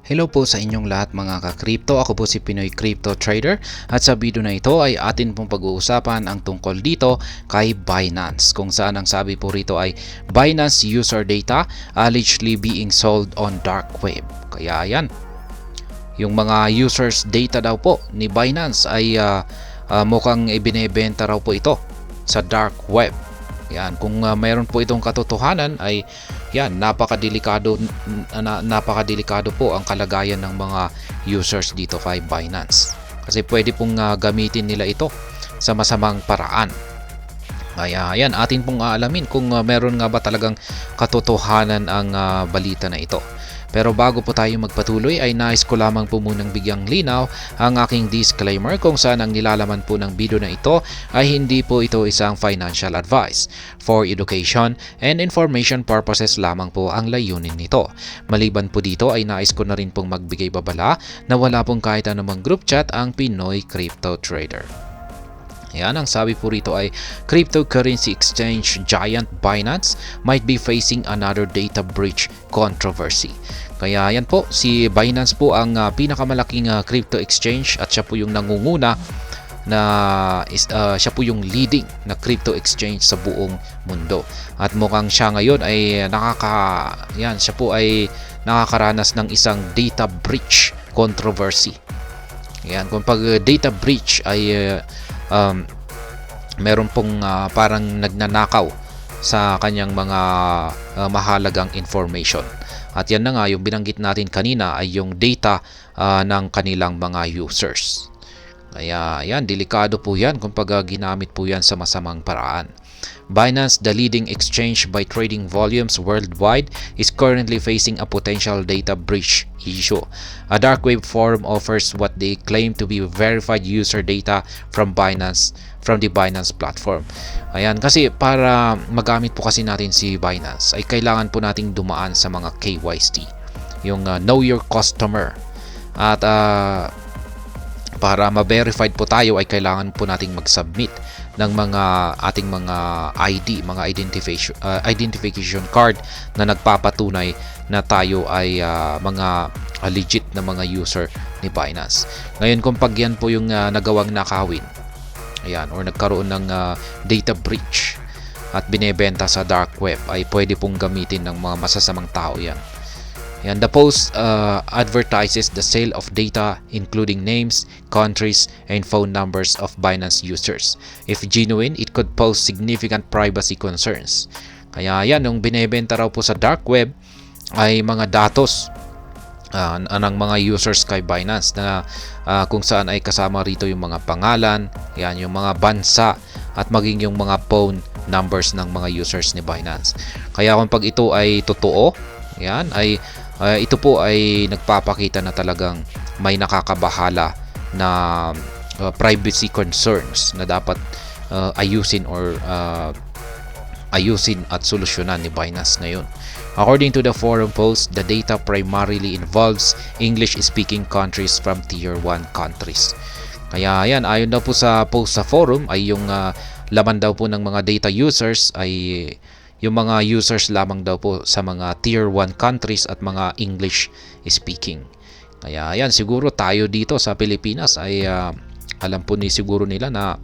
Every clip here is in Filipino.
Hello po sa inyong lahat mga ka-crypto. Ako po si Pinoy Crypto Trader at sa video na ito ay atin pong pag-uusapan ang tungkol dito kay Binance, kung saan ang sabi po rito ay Binance user data allegedly being sold on dark web. Kaya yan, yung mga users data daw po ni Binance ay mukhang ibinebenta raw po ito sa dark web. Yan, kung mayroon po itong katotohanan ay yan, napakadelikado po ang kalagayan ng mga users dito kay Binance. Kasi pwede pong gamitin nila ito sa masamang paraan. Kaya yan, atin pong aalamin kung meron nga ba talagang katotohanan ang balita na ito. Pero bago po tayo magpatuloy ay nais ko lamang po munang bigyang linaw ang aking disclaimer kung saan ang nilalaman po ng video na ito ay hindi po ito isang financial advice. For education and information purposes lamang po ang layunin nito. Maliban po dito ay nais ko na rin pong magbigay babala na wala pong kahit anumang group chat ang Pinoy Crypto Trader. Yan, ang sabi po rito ay cryptocurrency exchange giant Binance might be facing another data breach controversy. Kaya yan po, si Binance po ang pinakamalaking crypto exchange at siya po yung nangunguna na siya po yung leading na crypto exchange sa buong mundo. At mukhang siya ngayon ay siya po ay nakakaranas ng isang data breach controversy. Yan, kung pag data breach ay meron pong parang nagnanakaw sa kanyang mga mahalagang information. At yan na nga, yung binanggit natin kanina ay yung data ng kanilang mga users. Kaya yan, delikado po yan kung pag ginamit po yan sa masamang paraan. Binance, the leading exchange by trading volumes worldwide, is currently facing a potential data breach issue. A dark web forum offers what they claim to be verified user data from the Binance platform. Ayan, kasi para magamit po kasi natin si Binance ay kailangan po nating dumaan sa mga KYC, yung know your customer. At para ma-verified po tayo ay kailangan po nating mag-submit ng ating mga ID, mga identification card na nagpapatunay na tayo ay mga legit na mga user ni Binance. Ngayon kung pag yan po yung nagawang nakawin, ayan, or nagkaroon ng data breach at binebenta sa dark web, ay pwede pong gamitin ng mga masasamang tao yan. And the post advertises the sale of data including names, countries, and phone numbers of Binance users. If genuine, it could pose significant privacy concerns. Kaya yan, yung binebenta raw po sa dark web ay mga datos ng mga users kay Binance na kung saan ay kasama rito yung mga pangalan, yan, yung mga bansa, at maging yung mga phone numbers ng mga users ni Binance. Kaya kung pag ito ay totoo, yan, ay ito po ay nagpapakita na talagang may nakakabahala na privacy concerns na dapat ayusin at solusyonan ni Binance ngayon. According to the forum post, the data primarily involves English-speaking countries from Tier 1 countries. Kaya yan, ayon daw po sa post sa forum ay yung laman daw po ng mga data users ay yung mga users lamang daw po sa mga Tier 1 countries at mga English speaking. Kaya yan, siguro tayo dito sa Pilipinas ay alam po siguro nila na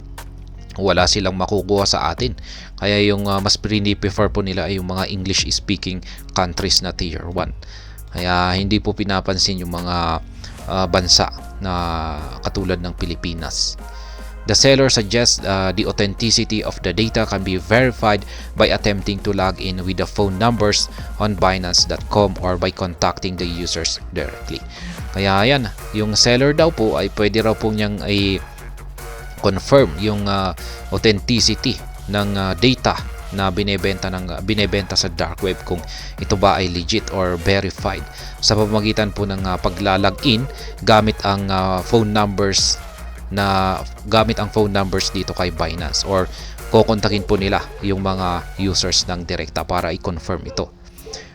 wala silang makukuha sa atin. Kaya yung mas prefer po nila ay yung mga English speaking countries na Tier 1. Kaya hindi po pinapansin yung mga bansa na katulad ng Pilipinas. The seller suggests the authenticity of the data can be verified by attempting to log in with the phone numbers on Binance.com or by contacting the users directly. Kaya yan, yung seller daw po ay pwede raw po niyang confirm yung authenticity ng data na binebenta sa dark web, kung ito ba ay legit or verified sa pamamagitan po ng paglalagin gamit ang phone numbers dito kay Binance, or kokontakin po nila yung mga users ng direkta para i-confirm ito.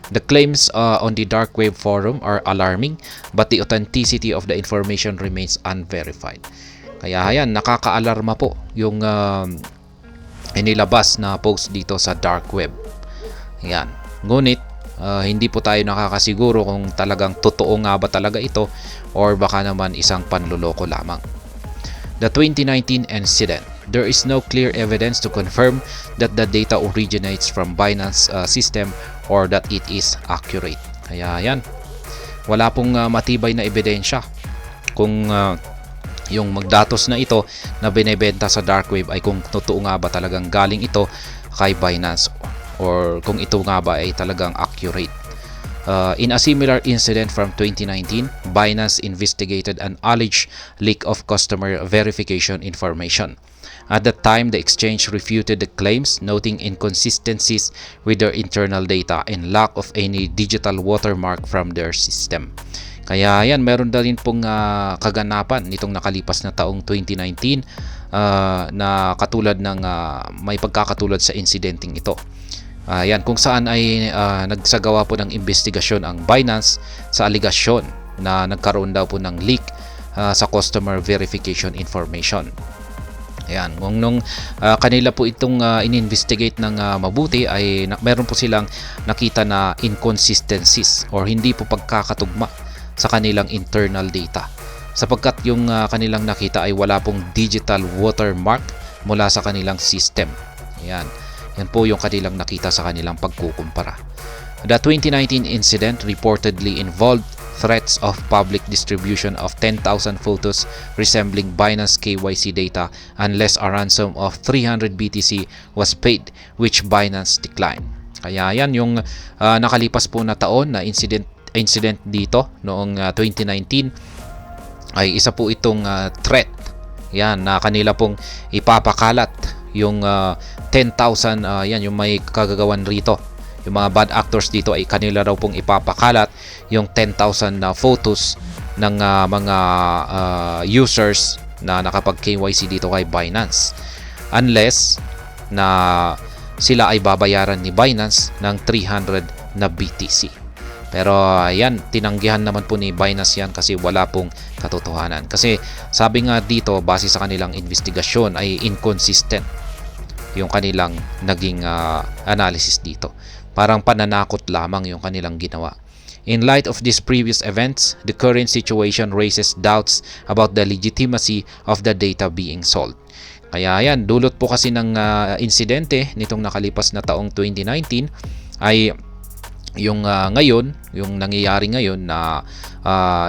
The claims on the dark web forum are alarming, but the authenticity of the information remains unverified. Kaya ayan, nakakaalarma po yung inilabas na post dito sa dark web. Ayan. Ngunit Hindi po tayo nakakasiguro kung talagang totoo nga ba talaga ito or baka naman isang panloloko lamang. The 2019 incident. There is no clear evidence to confirm that the data originates from Binance system or that it is accurate. Kaya yan, wala pong matibay na ebidensya kung yung magdatos na ito na binebenta sa dark web ay kung totoo nga ba talagang galing ito kay Binance or kung ito nga ba ay talagang accurate. In a similar incident from 2019, Binance investigated an alleged leak of customer verification information. At that time, the exchange refuted the claims, noting inconsistencies with their internal data and lack of any digital watermark from their system. Kaya yan, meron na rin pong kaganapan nitong nakalipas na taong 2019 na katulad ng may pagkakatulad sa incidenting ito. Yan, kung saan ay nagsagawa po ng investigasyon ang Binance sa aligasyon na nagkaroon daw po ng leak sa customer verification information. Ayan, nung kanila po itong ininvestigate ng mabuti ay meron po silang nakita na inconsistencies or hindi po pagkakatugma sa kanilang internal data. Sapagkat yung kanilang nakita ay wala pong digital watermark mula sa kanilang system. Ayan. Yan po yung kanilang nakita sa kanilang pagkukumpara. The 2019 incident reportedly involved threats of public distribution of 10,000 photos resembling Binance KYC data unless a ransom of 300 BTC was paid, which Binance declined. Kaya yan yung nakalipas po na taon na incident dito noong 2019 ay isa po itong threat. Yan na kanila pong ipapakalat yung 10,000 yan yung may kagagawan rito. Yung mga bad actors dito ay kanila raw pong ipapakalat yung 10,000 na photos ng mga users na nakapag KYC dito kay Binance unless na sila ay babayaran ni Binance ng 300 na BTC. Pero ayan, tinanggihan naman po ni Binance yan kasi wala pong katotohanan. Kasi sabi nga dito, base sa kanilang investigasyon ay inconsistent yung kanilang naging analysis dito. Parang pananakot lamang yung kanilang ginawa. In light of these previous events, the current situation raises doubts about the legitimacy of the data being sold. Kaya yan, dulot po kasi ng insidente nitong nakalipas na taong 2019 ay yung ngayon, yung nangyayari ngayon na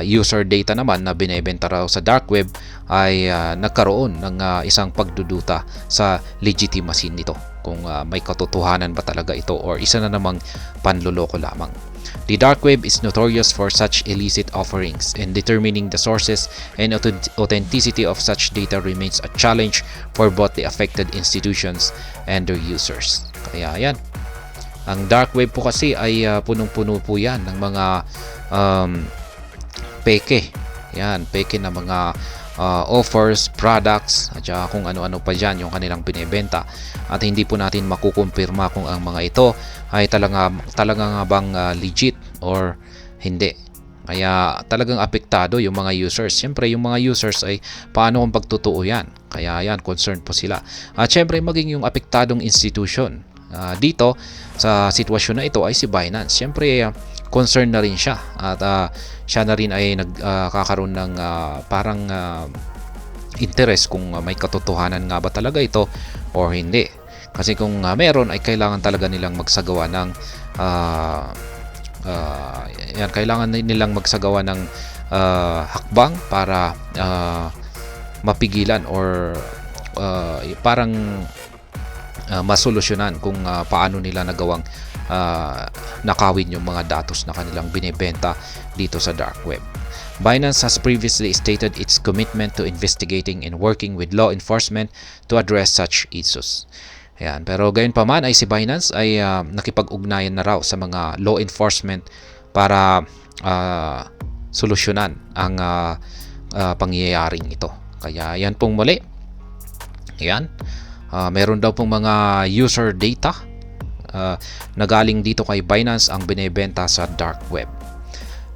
user data naman na binebenta raw sa dark web ay nagkaroon ng isang pagduduta sa legitimacy nito kung may katotohanan ba talaga ito or isa na namang panloloko lamang. The dark web is notorious for such illicit offerings, and determining the sources and authenticity of such data remains a challenge for both the affected institutions and their users. Kaya yan, ang dark web po kasi ay punong-puno po yan ng mga peke. Yan, peke na mga offers, products, at kung ano-ano pa dyan yung kanilang binibenta. At hindi po natin makukumpirma kung ang mga ito ay talaga nga bang legit or hindi. Kaya talagang apektado yung mga users. Siyempre, yung mga users ay paano kung pagtotoo yan? Kaya yan, concerned po sila. At siyempre, maging yung apektadong institution. Dito, sa sitwasyon na ito ay si Binance. Siyempre, concerned na rin siya. At siya na rin ay nagkakaroon ng parang interest kung may katotohanan nga ba talaga ito or hindi. Kasi kung meron ay kailangan talaga nilang magsagawa ng kailangan nilang magsagawa ng hakbang para mapigilan or parang masolusyonan kung paano nila nagawang nakawin yung mga datos na kanilang binebenta dito sa dark web. Binance has previously stated its commitment to investigating and working with law enforcement to address such issues. Ayan, pero gayon pa man ay si Binance ay nakipag-ugnayan na raw sa mga law enforcement para solusyonan ang pangyayaring ito. Kaya yan pong muli. Ayan. Meron daw pong mga user data na galing dito kay Binance ang binebenta sa dark web.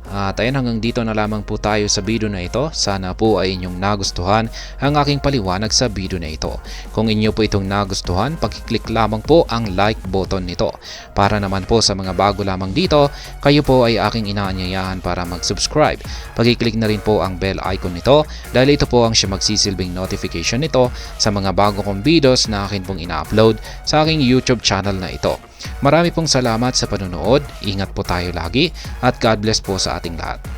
At ayan, hanggang dito na lamang po tayo sa video na ito. Sana po ay inyong nagustuhan ang aking paliwanag sa video na ito. Kung inyo po itong nagustuhan, pag-click lamang po ang like button nito. Para naman po sa mga bago lamang dito, kayo po ay aking inaanyayahan para mag-subscribe. Pag-click na rin po ang bell icon nito dahil ito po ang siya magsisilbing notification nito sa mga bago kong videos na akin pong ina-upload sa aking YouTube channel na ito. Marami pong salamat sa panonood, ingat po tayo lagi at God bless po sa ating lahat.